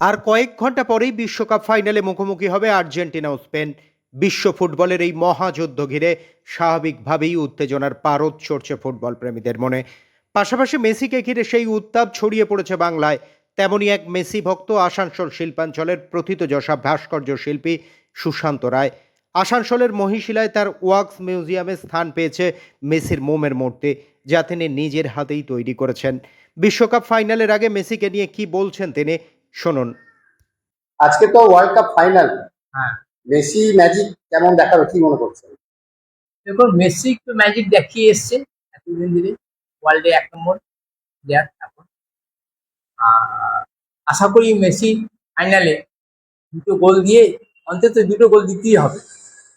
আর কয়েক ঘন্টা পরেই বিশ্বকাপ ফাইনালে মুখোমুখি হবে আর্জেন্টিনা ও স্পেন। বিশ্ব ফুটবলের এই মহাযুদ্ধ ঘিরে স্বাভাবিকভাবেই উত্তেজনার পারদ চড়ছে ফুটবল প্রেমীদের মনে। পাশাপাশি মেসিকে ঘিরে সেই উত্তাপ ছড়িয়ে পড়েছে বাংলায়। তেমনই এক মেসি ভক্ত আসানসোল শিল্পাঞ্চলের প্রথিতযশা ভাস্কর্য শিল্পী সুশান্ত রায়। আসানসোলের মহিশিলায় তার ওয়াক্স মিউজিয়ামে স্থান পেয়েছে মেসির মোমের মূর্তি, যা তিনি নিজের হাতেই তৈরি করেছেন। বিশ্বকাপ ফাইনালের আগে মেসিকে নিয়ে কি বলছেন তিনি, শুনুন। আজকে তো ওয়ার্ল্ড কাপ ফাইনাল। হ্যাঁ, মেসি ম্যাজিক কেমন দেখাবে কি মনে করছেন? দেখুন মেসি একটু ম্যাজিক দেখিয়ে এসছে এতদিন ধরে, ওয়ার্ল্ডে 1 নম্বর প্লেয়ার এখন। আশা করি মেসি ফাইনালে দুটো গোল দিয়ে, অন্তত দুটো গোল দিতেই হবে,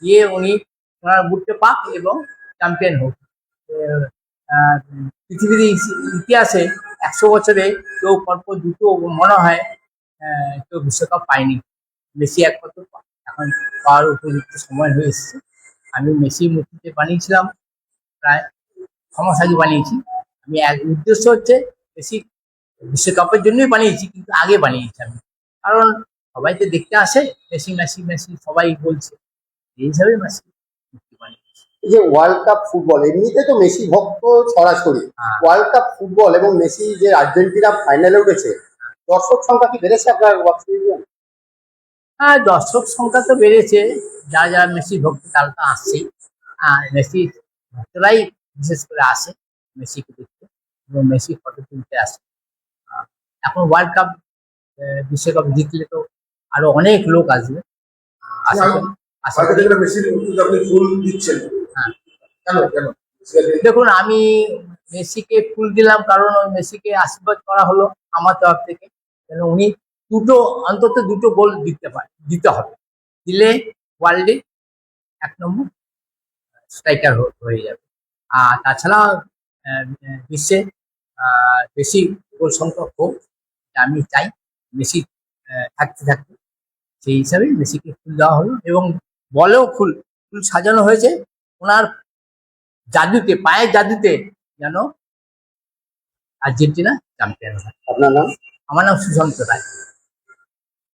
দিয়ে উনি ওনার বুটটা পাক এবং চ্যাম্পিয়ন হোক। আহ, পৃথিবীর ইতিহাসে 100 বছরে কেউ পরপর দুটো মনে হয় কেউ বিশ্বকাপ পায়নি। মেসি একমাত্র এখন পাওয়ার উপযুক্ত সময় হয়ে এসেছে। আমি মেসি মূর্তিতে বানিয়েছিলাম, প্রায় 6 মাস আগে বানিয়েছি। আমি এক উদ্দেশ্য হচ্ছে মেসি বিশ্বকাপের জন্যই বানিয়েছি, কিন্তু আগে বানিয়েছি আমি, কারণ সবাই তো দেখতে আসে, মেসি মেসি মেসি সবাই বলছে, এই হিসাবে মেসি মূর্তি বানিয়েছি। এই যে ওয়ার্ল্ড কাপ ফুটবল, এমনিতে তো মেসি ভক্ত ছড়াছড়ি। হ্যাঁ। ওয়ার্ল্ড কাপ ফুটবল এবং মেসি যে আর্জেন্টিনা ফাইনালে উঠেছে, দর্শক সংখ্যা কি বেড়েছে আপনার ওয়াক্স মিউজিয়াম? হ্যাঁ, দর্শক সংখ্যা তো বেড়েছে, যারা যারা মেসি ভক্ত তারা তো আসছেই। আর মেসি ভক্তরাই বিশেষ করে আসে মেসিকে দেখতে এবং মেসি ফটো তুলতে আসে। আহ, এখন ওয়ার্ল্ড কাপ বিশ্বকাপ জিতলে তো আরো অনেক লোক আসবে, আশা করি। আশা করি। হ্যাঁ, দেখুন আমি মেসিকে ফুল দিলাম কারণ ওই মেসিকে আশীর্বাদ করা হলো আমার তরফ থেকে, যেন উনি অন্তত দুটো গোল দিতে হবে, দিলে ওয়ার্ল্ডে 1 নম্বর স্ট্রাইকার হয়ে যাবে। আর তাছাড়া বিশ্বে বেশি গোল সংখ্যক হোক, এটা আমি চাই। মেসি থাকতে থাকতে সেই হিসাবে মেসিকে ফুল দেওয়া হলো এবং বলেও ফুল ফুল সাজানো হয়েছে ওনার জাদুতে, পায়ের জাদুতে, যেন আর্জেন্টিনা চ্যাম্পিয়ন হয়। আপনার নাম? আমার নাম সুশান্ত রায়।